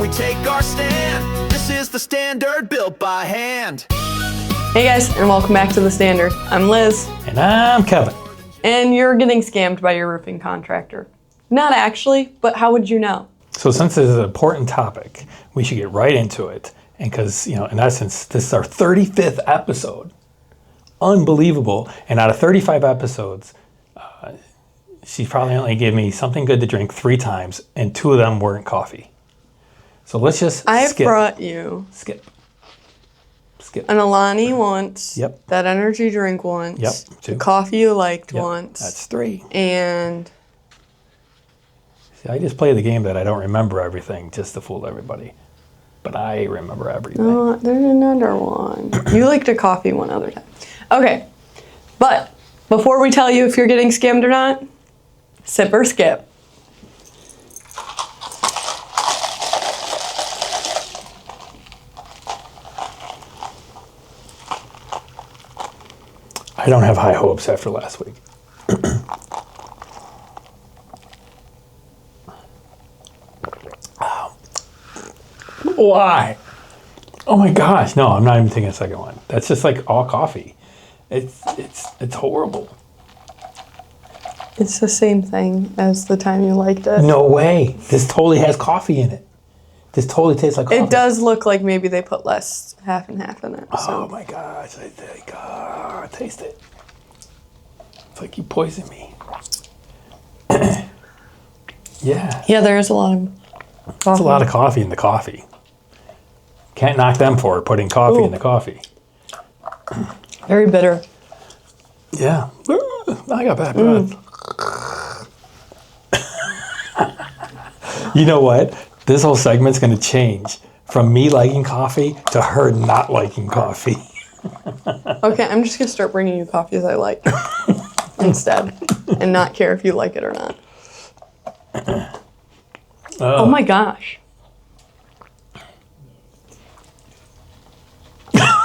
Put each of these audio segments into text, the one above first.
we take our stand. This is the standard built by hand. Hey guys, and welcome back to The Standard. I'm Liz. And I'm Kevin. And you're getting scammed by your roofing contractor. Not actually, but how would you know? So since this is an important topic, we should get right into it. And because, in essence, this is our 35th episode. Unbelievable. And out of 35 episodes, she probably only gave me something good to drink 3 times, and 2 of them weren't coffee. So let's just skip. I brought you Skip. an Alani once. Yep. That energy drink once. Yep. 2. The coffee you liked Yep. once. That's 3. And See, I just play the game that I don't remember everything just to fool everybody. But I remember everything. there's another one. You liked a coffee one other time. Okay. But before we tell you if you're getting scammed or not, sip or skip. I don't have high hopes after last week. Why? Oh my gosh, no, I'm not even taking a second one. That's just like all coffee. It's horrible. It's the same thing as the time you liked it. No way. This totally has coffee in it. This totally tastes like coffee. It does look like maybe they put less half and half in it. So. Oh my gosh, I taste it. It's like you poisoned me. Yeah. Yeah, there is a lot of coffee. There's a lot of coffee in the coffee. Can't knock them for putting coffee in the coffee. Very bitter. Yeah. I got bad breath. You know what? This whole segment's going to change from me liking coffee to her not liking coffee. Okay, I'm just going to start bringing you coffees I like instead and not care if you like it or not. Oh my gosh.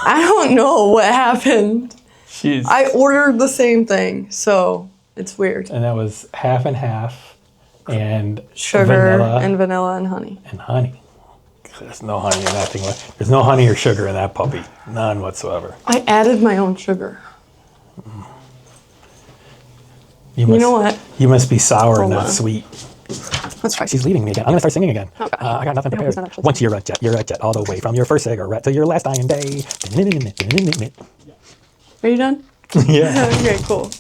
I don't know what happened. I ordered the same thing, so it's weird. And that was half and half, and Sugar and vanilla and honey. And honey. There's no honey in that thing. There's no honey or sugar in that puppy. None whatsoever. I added my own sugar. You know what? You must be sour Hold and not on. sweet. Let's try. She's leaving me again. I'm going to start singing again. Oh, God. I got nothing No, prepared. it's not actually Once you're a jet all the way from your first cigarette to your last dying day. Are you done? Yeah. Okay, cool.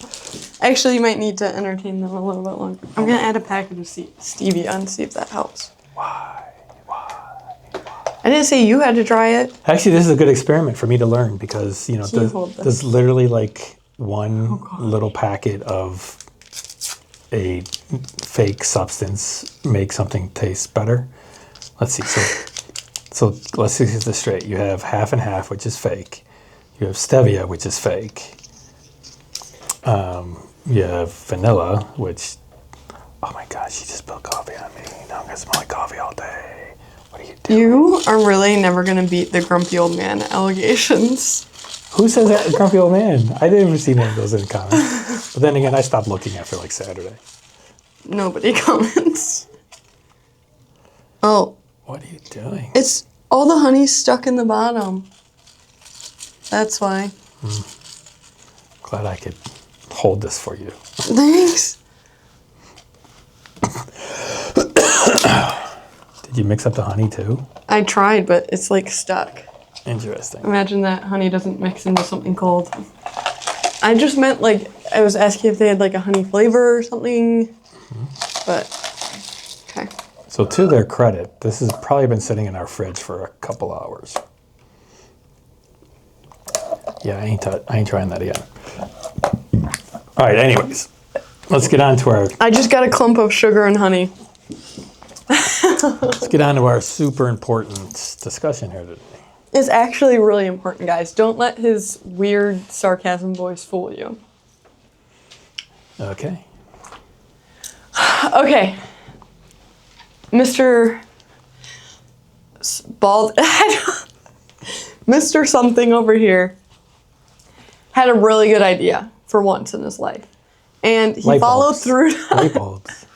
Actually, you might need to entertain them a little bit longer. I'm going to add a package of stevia and see if that helps. Why? I didn't say you had to try it. Actually, this is a good experiment for me to learn because, hold this? there's literally like one little packet of a fake substance make something taste better. Let's see. So let's see this straight. You have half and half, which is fake. You have stevia, which is fake. You have vanilla, which, oh my gosh, you just spilled coffee on me. Now I'm gonna smell like coffee all day. What are you doing? You are really never going to beat the grumpy old man allegations. Who says that, grumpy old man? I didn't even see one of those in the comments. But then again, I stopped looking after like Saturday. Nobody comments. Oh. What are you doing? It's all the honey's stuck in the bottom. That's why. Glad I could hold this for you. Thanks. Did you mix up the honey too? I tried, but it's like stuck. Interesting. Imagine that honey doesn't mix into something cold. I just meant like, I was asking if they had like a honey flavor or something, but okay. So to their credit, this has probably been sitting in our fridge for a couple hours. Yeah, I ain't trying that again. All right, anyways, let's get on to our... I just got a clump of sugar and honey. Let's get on to our super important discussion here today. It's actually really important, guys. Don't let his weird sarcasm voice fool you. Okay. Okay. Mr. Bald... Mr. Something over here had a really good idea for once in his life. And he followed through. Light bulbs.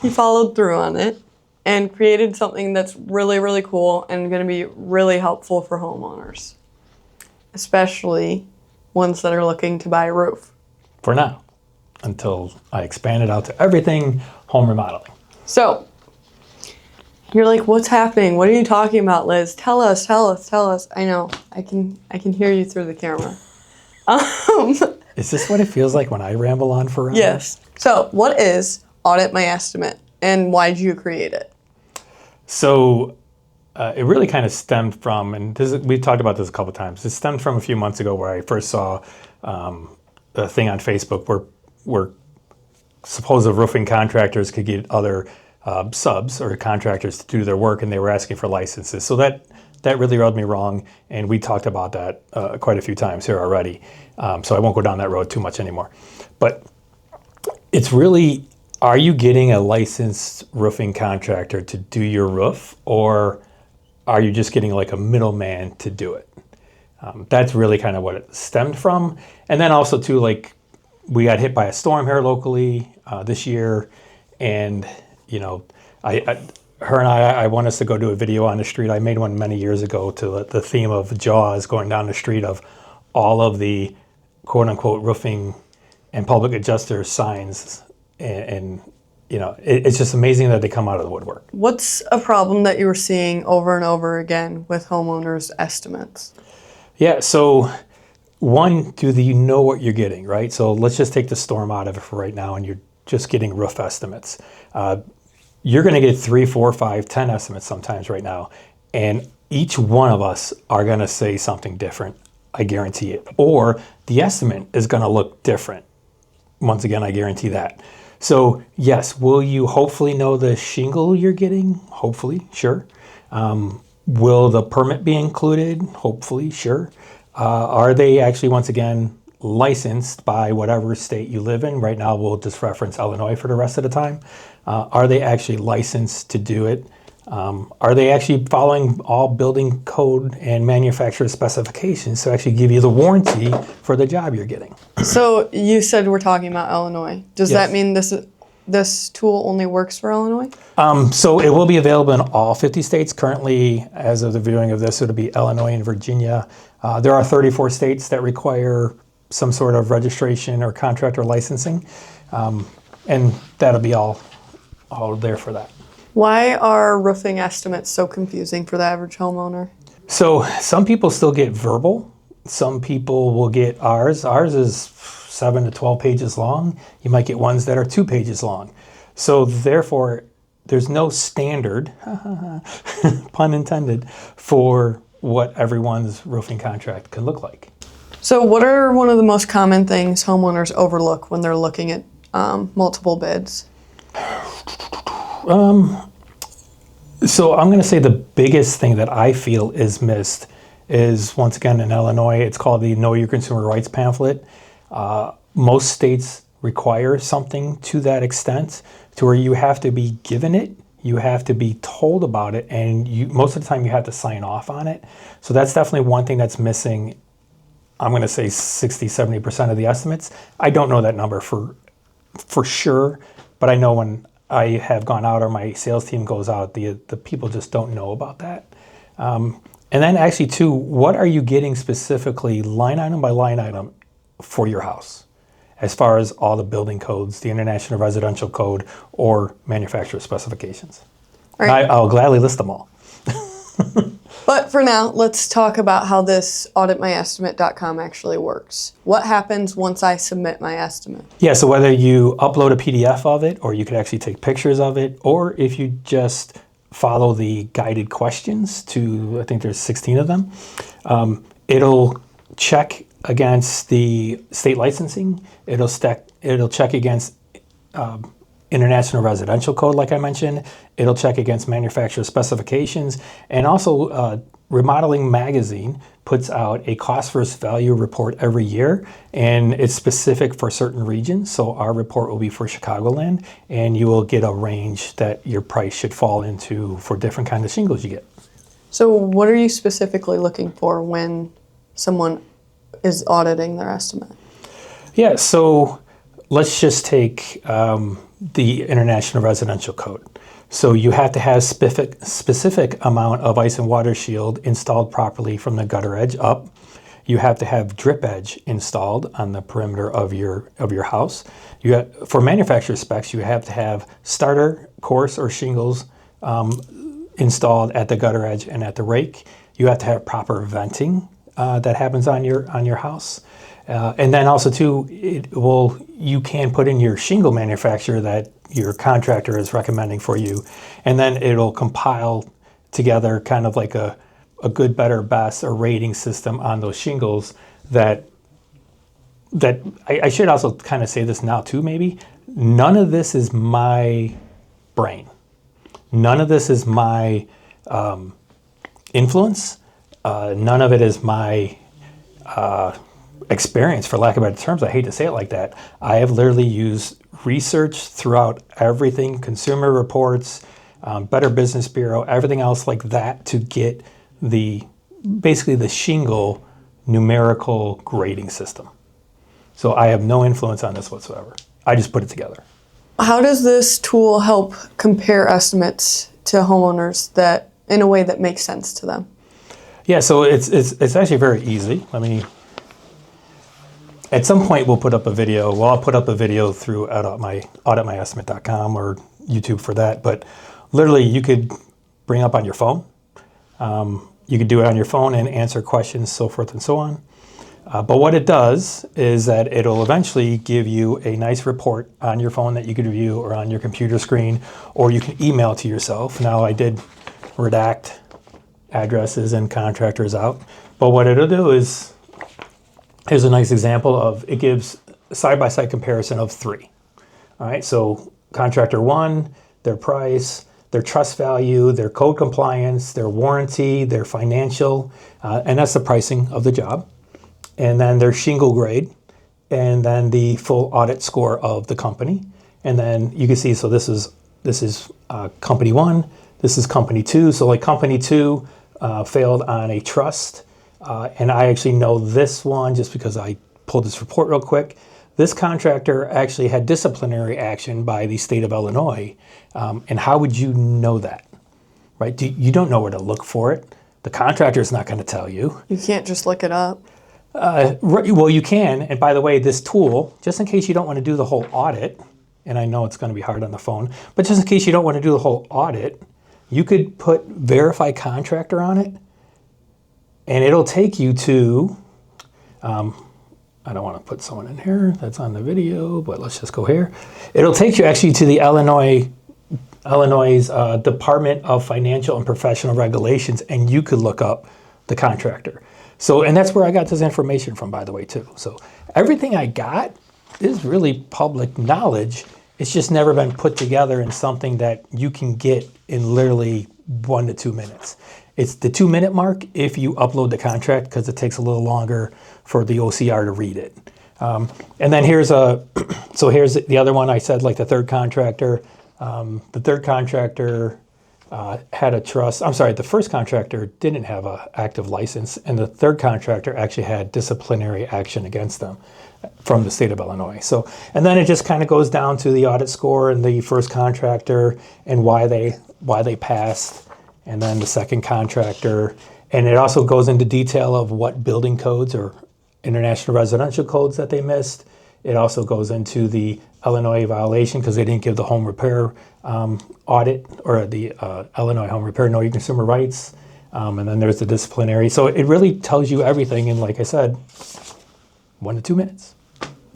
He followed through on it. and created something that's really, really cool and going to be really helpful for homeowners, especially ones that are looking to buy a roof. For now, until I expand it out to everything home remodeling. So, you're like, what's happening? What are you talking about, Liz? Tell us. I know. I can hear you through the camera. Is this what it feels like when I ramble on for hours? Yes. So, what is Audit My Estimate, and why did you create it? So it really kind of stemmed from, and we've talked about this a couple of times. It stemmed from a few months ago where I first saw a thing on Facebook where supposed roofing contractors could get other subs or contractors to do their work, and they were asking for licenses. So that really rubbed me wrong, and we talked about that quite a few times here already. So I won't go down that road too much anymore. But it's really, are you getting a licensed roofing contractor to do your roof, or are you just getting like a middleman to do it? That's really kind of what it stemmed from. And then also too, like, we got hit by a storm here locally this year, and her and I want us to go do a video on the street. I made one many years ago to the theme of Jaws, going down the street of all of the quote unquote roofing and public adjuster signs, and it's just amazing that they come out of the woodwork. What's a problem that you were seeing over and over again with homeowners' estimates? Yeah, so one, do you know what you're getting, right? So let's just take the storm out of it for right now, and you're just getting roof estimates. You're going to get 3, 4, 5, 10 estimates sometimes right now, and each one of us are going to say something different, I guarantee it. Or the estimate is going to look different. Once again, I guarantee that. So yes, will you hopefully know the shingle you're getting? Hopefully, sure. Will the permit be included? Hopefully, sure. Are they actually, once again, licensed by whatever state you live in? Right now, we'll just reference Illinois for the rest of the time. Are they actually licensed to do it? Are they actually following all building code and manufacturer specifications to actually give you the warranty for the job you're getting? So you said we're talking about Illinois. Does Yes. that mean this tool only works for Illinois? So it will be available in all 50 states. Currently, as of the viewing of this, it'll be Illinois and Virginia. There are 34 states that require some sort of registration or contractor licensing, and that'll be all there for that. Why are roofing estimates so confusing for the average homeowner? So some people still get verbal. Some people will get ours. Ours is 7 to 12 pages long. You might get ones that are 2 pages long. So therefore, there's no standard, pun intended, for what everyone's roofing contract can look like. So what are one of the most common things homeowners overlook when they're looking at multiple bids? So I'm going to say the biggest thing that I feel is missed is, once again, in Illinois, it's called the Know Your Consumer Rights pamphlet. Most states require something to that extent, to where you have to be given it, you have to be told about it, and most of the time you have to sign off on it. So that's definitely one thing that's missing. I'm going to say 60-70% of the estimates. I don't know that number for sure, but I know when I have gone out or my sales team goes out, the people just don't know about that. And then actually too, what are you getting specifically line item by line item for your house, as far as all the building codes, the International Residential Code, or manufacturer specifications? All right. I'll gladly list them all. But for now, let's talk about how this auditmyestimate.com actually works. What happens once I submit my estimate? Yeah, so whether you upload a PDF of it, or you could actually take pictures of it, or if you just follow the guided questions I think there's 16 of them, it'll check against the state licensing, it'll check against International Residential Code, like I mentioned. It'll check against manufacturer specifications, and also Remodeling Magazine puts out a cost versus value report every year, and it's specific for certain regions. So our report will be for Chicagoland, and you will get a range that your price should fall into for different kind of shingles you get. So what are you specifically looking for when someone is auditing their estimate? Yeah, so let's just take the International Residential Code. So you have to have specific amount of ice and water shield installed properly from the gutter edge up. You have to have drip edge installed on the perimeter of your house. For manufacturer specs, you have to have starter, course, or shingles installed at the gutter edge and at the rake. You have to have proper venting that happens on your house. And then also too, you can put in your shingle manufacturer that your contractor is recommending for you, and then it'll compile together kind of like a good, better, best, or rating system on those shingles that I should also kind of say this now too, maybe. None of this is my brain. None of this is my influence. None of it is my experience, for lack of better terms. I hate to say it like that. I have literally used research throughout everything, Consumer Reports, Better Business Bureau, everything else like that to get basically the shingle numerical grading system. So I have no influence on this whatsoever. I just put it together. How does this tool help compare estimates to homeowners that in a way that makes sense to them? Yeah, so it's actually very easy. At some point we'll put up a video. Well, I'll put up a video through auditmyestimate.com or YouTube for that. But literally, you could bring up on your phone. You could do it on your phone and answer questions, so forth and so on. But what it does is that it'll eventually give you a nice report on your phone that you could view, or on your computer screen, or you can email to yourself. Now, I did redact addresses and contractors out, but what it'll do is, here's a nice example of, it gives a side-by-side comparison of 3. All right, so contractor 1, their price, their trust value, their code compliance, their warranty, their financial, and that's the pricing of the job. And then their shingle grade, and then the full audit score of the company. And then you can see, so this is company 1, this is company 2. So like company 2 failed on a trust. And I actually know this one just because I pulled this report real quick. This contractor actually had disciplinary action by the state of Illinois. And how would you know that, right? You don't know where to look for it. The contractor is not going to tell you. You can't just look it up. Well, you can. And by the way, this tool, just in case you don't want to do the whole audit, and I know it's going to be hard on the phone, but just in case you don't want to do the whole audit, you could put verify contractor on it, and it'll take you to, I don't want to put someone in here that's on the video, but let's just go here. It'll take you actually to the Illinois Department of Financial and Professional Regulations, and you could look up the contractor. So, and that's where I got this information from, by the way, too. So everything I got is really public knowledge. It's just never been put together in something that you can get in literally 1 to 2 minutes. It's the 2-minute mark if you upload the contract, because it takes a little longer for the OCR to read it. And then here's the other one I said, like the third contractor. The third contractor had a trust. I'm sorry, the first contractor didn't have an active license, and the third contractor actually had disciplinary action against them from the state of Illinois. So, and then it just kind of goes down to the audit score and the first contractor and why they passed, and then the second contractor. And it also goes into detail of what building codes or international residential codes that they missed. It also goes into the Illinois violation because they didn't give the home repair audit, or the Illinois home repair know your consumer rights. And then there's the disciplinary. So it really tells you everything in, like I said, 1 to 2 minutes.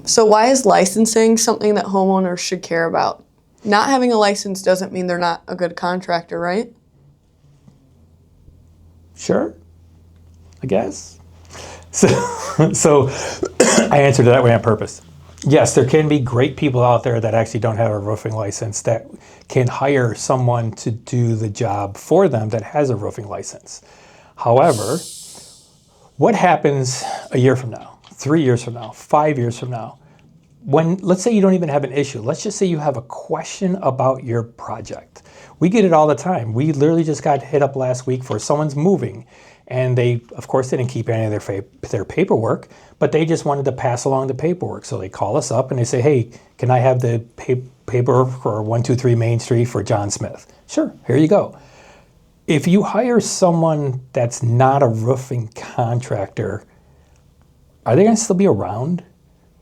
So why is licensing something that homeowners should care about? Not having a license doesn't mean they're not a good contractor, right? Sure, I guess. So I answered it that way on purpose. Yes, there can be great people out there that actually don't have a roofing license that can hire someone to do the job for them that has a roofing license. However, what happens a year from now, 3 years from now, 5 years from now, when, let's say you don't even have an issue. Let's just say you have a question about your project. We get it all the time. We literally just got hit up last week for someone's moving, and they, of course, didn't keep any of their paperwork, but they just wanted to pass along the paperwork. So they call us up and they say, hey, can I have the paperwork for 123 Main Street for John Smith? Sure, here you go. If you hire someone that's not a roofing contractor, are they going to still be around,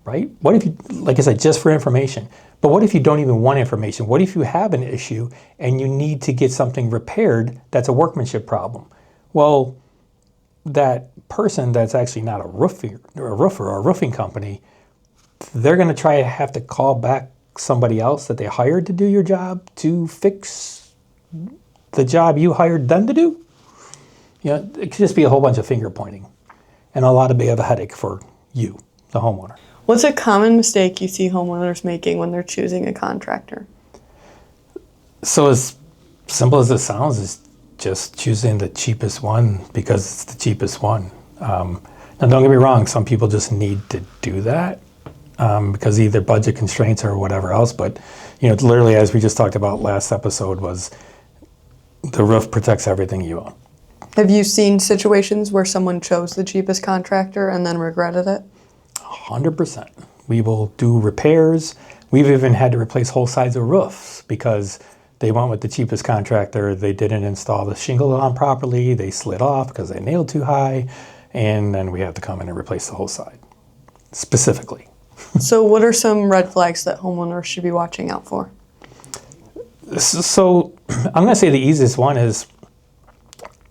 right? What if you, like I said, just for information, but what if you don't even want information? What if you have an issue and you need to get something repaired that's a workmanship problem? Well, that person that's actually not a roofer or a roofing company, they're going to have to call back somebody else that they hired to do your job to fix the job you hired them to do. You know, it could just be a whole bunch of finger pointing and a lot of a headache for you, the homeowner. What's a common mistake you see homeowners making when they're choosing a contractor? So as simple as it sounds, is just choosing the cheapest one because it's the cheapest one. Now, don't get me wrong, some people just need to do that because either budget constraints or whatever else. But, you know, literally, as we just talked about last episode, was the roof protects everything you own. Have you seen situations where someone chose the cheapest contractor and then regretted it? 100%. We will do repairs. We've even had to replace whole sides of roofs because they went with the cheapest contractor. They didn't install the shingle on properly. They slid off because they nailed too high. And then we have to come in and replace the whole side, specifically. So what are some red flags that homeowners should be watching out for? So I'm going to say the easiest one is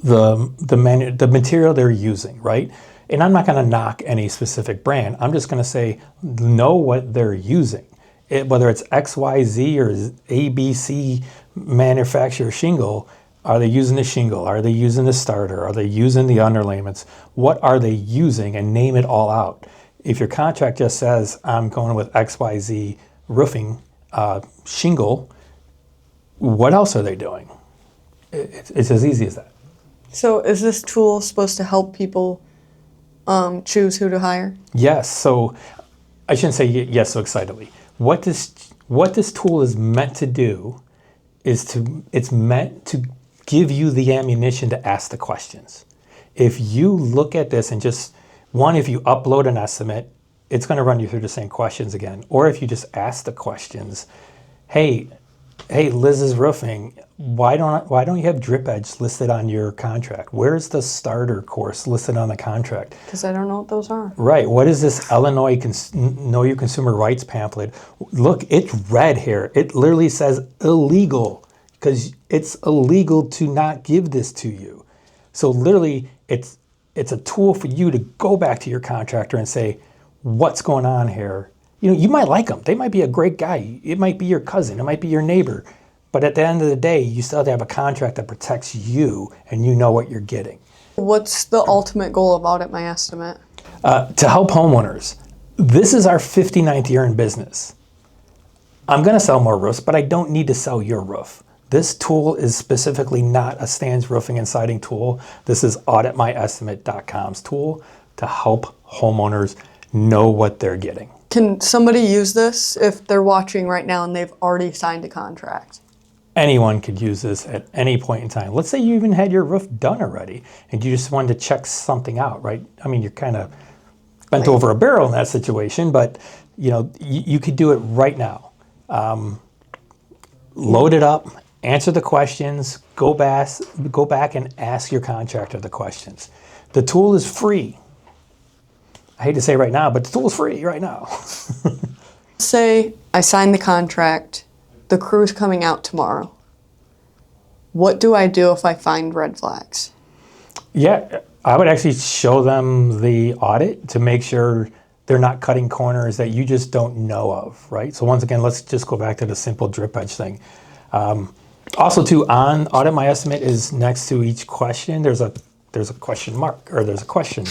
the material they're using, right? And I'm not going to knock any specific brand. I'm just going to say know what they're using. Whether it's XYZ or ABC manufacturer shingle, are they using the shingle? Are they using the starter? Are they using the underlayments? What are they using? And name it all out. If your contract just says, I'm going with XYZ roofing shingle, what else are they doing? It's as easy as that. So is this tool supposed to help people choose who to hire? Yes. So I shouldn't say yes so excitedly. What this tool is meant to do is it's meant to give you the ammunition to ask the questions. If you look at this and just, if you upload an estimate, it's going to run you through the same questions again. Or if you just ask the questions, hey, Liz's Roofing, why don't you have drip edge listed on your contract? Where's the starter course listed on the contract? Because I don't know what those are. Right. What is this Illinois Know Your Consumer Rights pamphlet? Look, it's red here. It literally says illegal because it's illegal to not give this to you. So literally, it's a tool for you to go back to your contractor and say, what's going on here? You know, you might like them. They might be a great guy. It might be your cousin. It might be your neighbor. But at the end of the day, you still have to have a contract that protects you and you know what you're getting. What's the ultimate goal of Audit My Estimate? To help homeowners. This is our 59th year in business. I'm going to sell more roofs, but I don't need to sell your roof. This tool is specifically not a Stan's Roofing and Siding tool. This is auditmyestimate.com's tool to help homeowners know what they're getting. Can somebody use this if they're watching right now and they've already signed a contract? Anyone could use this at any point in time. Let's say you even had your roof done already and you just wanted to check something out, right? I mean, you're kind of bent over a barrel in that situation, but you know, you could do it right now. Load it up, answer the questions, go back and ask your contractor the questions. The tool is free. I hate to say right now, but the tool is free right now. Say I signed the contract, the crew's coming out tomorrow. What do I do if I find red flags? Yeah, I would actually show them the audit to make sure they're not cutting corners that you just don't know of, right? So once again, let's just go back to the simple drip edge thing. Also too, on Audit My Estimate is next to each question, there's a question mark or there's a question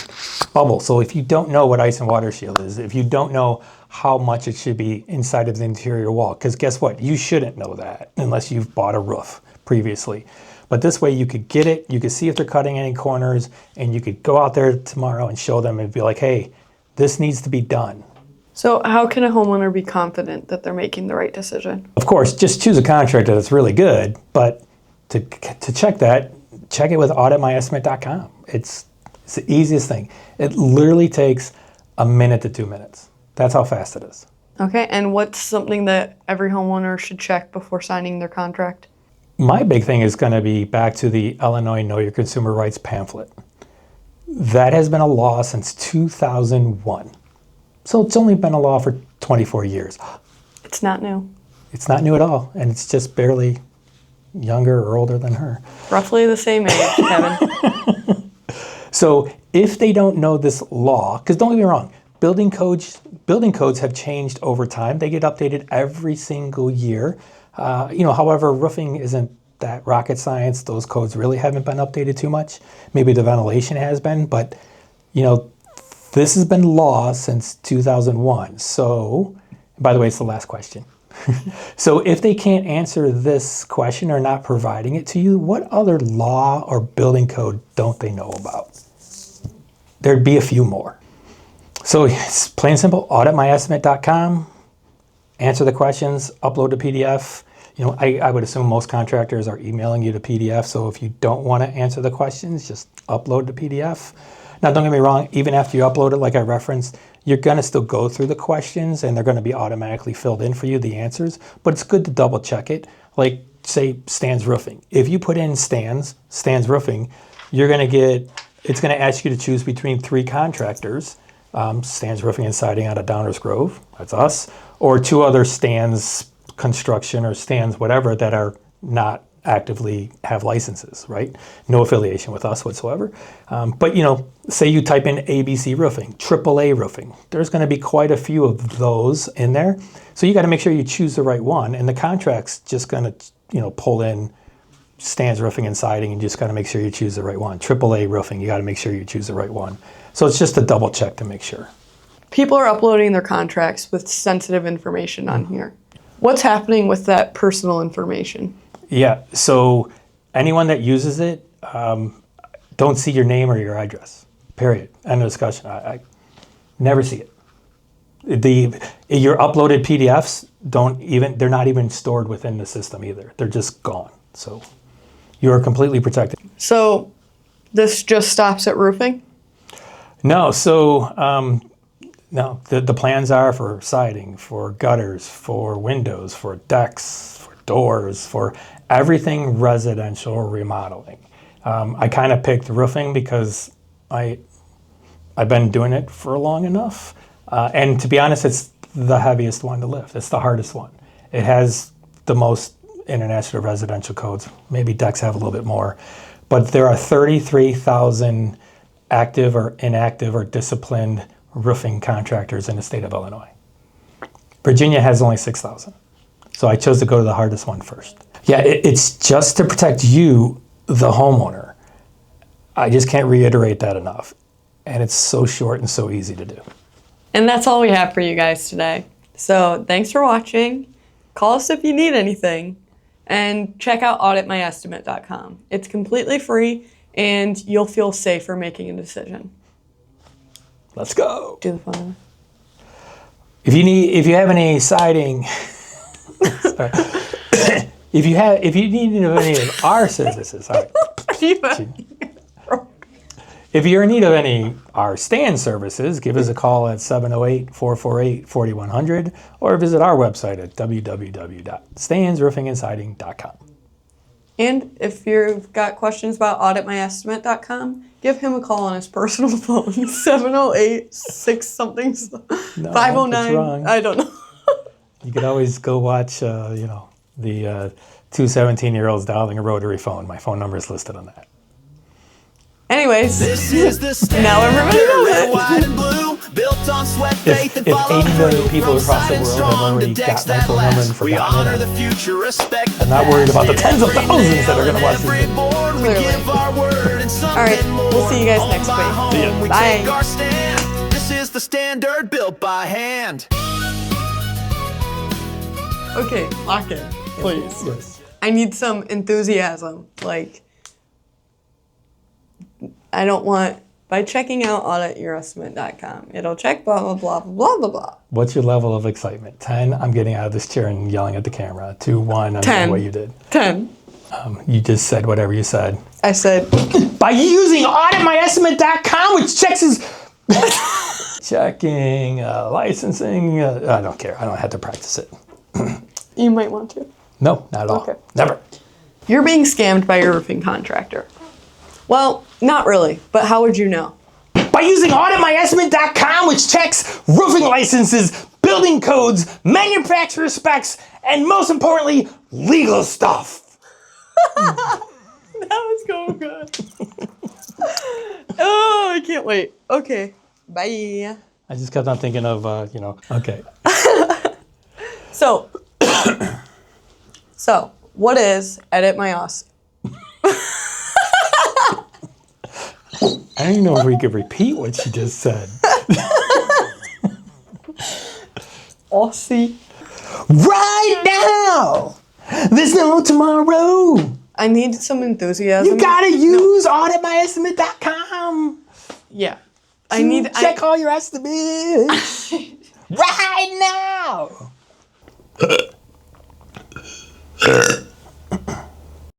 bubble. So if you don't know what ice and water shield is, if you don't know how much it should be inside of the interior wall, because guess what? You shouldn't know that unless you've bought a roof previously. But this way you could get it, you could see if they're cutting any corners, and you could go out there tomorrow and show them and be like, hey, this needs to be done. So how can a homeowner be confident that they're making the right decision? Of course, just choose a contractor that's really good, but to check that, check it with auditmyestimate.com. It's the easiest thing. It literally takes a minute to 2 minutes. That's how fast it is. Okay, and what's something that every homeowner should check before signing their contract? My big thing is going to be back to the Illinois Know Your Consumer Rights pamphlet. That has been a law since 2001. So it's only been a law for 24 years. It's not new. It's not new at all, and it's just barely younger or older than her. Roughly the same age, Kevin. So if they don't know this law, because don't get me wrong, building codes have changed over time. They get updated every single year. However, roofing isn't that rocket science. Those codes really haven't been updated too much. Maybe the ventilation has been, but this has been law since 2001. So, by the way, it's the last question. So if they can't answer this question or not providing it to you, what other law or building code don't they know about? There'd be a few more. So it's plain and simple, auditmyestimate.com, answer the questions, upload the PDF. I would assume most contractors are emailing you the PDF, so if you don't want to answer the questions, just upload the PDF. Now, don't get me wrong, even after you upload it, like I referenced, you're going to still go through the questions and they're going to be automatically filled in for you, the answers, but it's good to double check it. Like, say, Stan's Roofing. If you put in Stan's Roofing, it's going to ask you to choose between 3 contractors, Stan's Roofing and Siding out of Downers Grove, that's us, or 2 other Stan's Construction or Stan's whatever that are not actively have licenses, right? No affiliation with us whatsoever. But say you type in ABC Roofing, AAA Roofing, there's going to be quite a few of those in there. So you got to make sure you choose the right one, and the contract's just going to pull in Stan's Roofing and Siding, and you just got to make sure you choose the right one. AAA Roofing, you got to make sure you choose the right one. So it's just a double check to make sure. People are uploading their contracts with sensitive information on here. What's happening with that personal information? Yeah, so anyone that uses it, don't see your name or your address, period. End of discussion. I never see it. Your uploaded PDFs they're not even stored within the system either. They're just gone. So you are completely protected. So this just stops at roofing? No, so no, the plans are for siding, for gutters, for windows, for decks, for doors, for everything residential remodeling. I kind of picked roofing because I've been doing it for long enough. And to be honest, it's the heaviest one to lift. It's the hardest one. It has the most international residential codes. Maybe decks have a little bit more. But there are 33,000 active or inactive or disciplined roofing contractors in the state of Illinois. Virginia has only 6,000. So I chose to go to the hardest one first. Yeah, it's just to protect you, the homeowner. I just can't reiterate that enough. And it's so short and so easy to do. And that's all we have for you guys today. So thanks for watching. Call us if you need anything. And check out auditmyestimate.com. It's completely free and you'll feel safer making a decision. Let's go. Do the phone. If you have any siding, sorry. if you need any of our services, sorry. If you're in need of any our Stan services, give us a call at 708-448-4100 or visit our website at www.stansroofingandsiding.com. And if you've got questions about auditmyestimate.com, give him a call on his personal phone, 708-6 something, No, 509. that's wrong. I don't know. You can always go watch, the two 17-year-olds dialing a rotary phone. My phone number is listed on that. Anyways, This is the now everybody knows red, it. white, and blue, built on sweat, faith, and If follow 80 million through. people From across the side and world have strong already to decks got my that phone number and last. We forgotten honor it, the future, respect I'm not worried about the tens of every thousands that are nail going to watch and every this. board. We Clearly. give our word and something All right, more. we'll see you guys Home next by week. home, See ya. we Bye. take our stand. This is the standard built by hand. Okay, lock in, please. Yes. I need some enthusiasm. Like, I don't want by checking out auditmyestimate.com. It'll check blah, blah, blah, blah, blah, blah. What's your level of excitement? 10, I'm getting out of this chair and yelling at the camera. 2, 1, I'm 10. doing what you did. 10. You just said whatever you said. I said, By using auditmyestimate.com, which checks his... Checking, licensing, I don't care. I don't have to practice it. you might want to. No, not at all. Okay. Never. You're being scammed by your roofing contractor. Well, not really, but how would you know? By using auditmyestimate.com, which checks roofing licenses, building codes, manufacturer specs, and most importantly, legal stuff. That was going good. Oh, I can't wait. Okay, bye. I just kept on thinking of, okay. So, what is Edit My Estimate? I don't even know if we could repeat what she just said. Aussie. Right now! There's no tomorrow! I need some enthusiasm. You gotta use auditmyestimate.com. Yeah. Check all your estimates. Right now!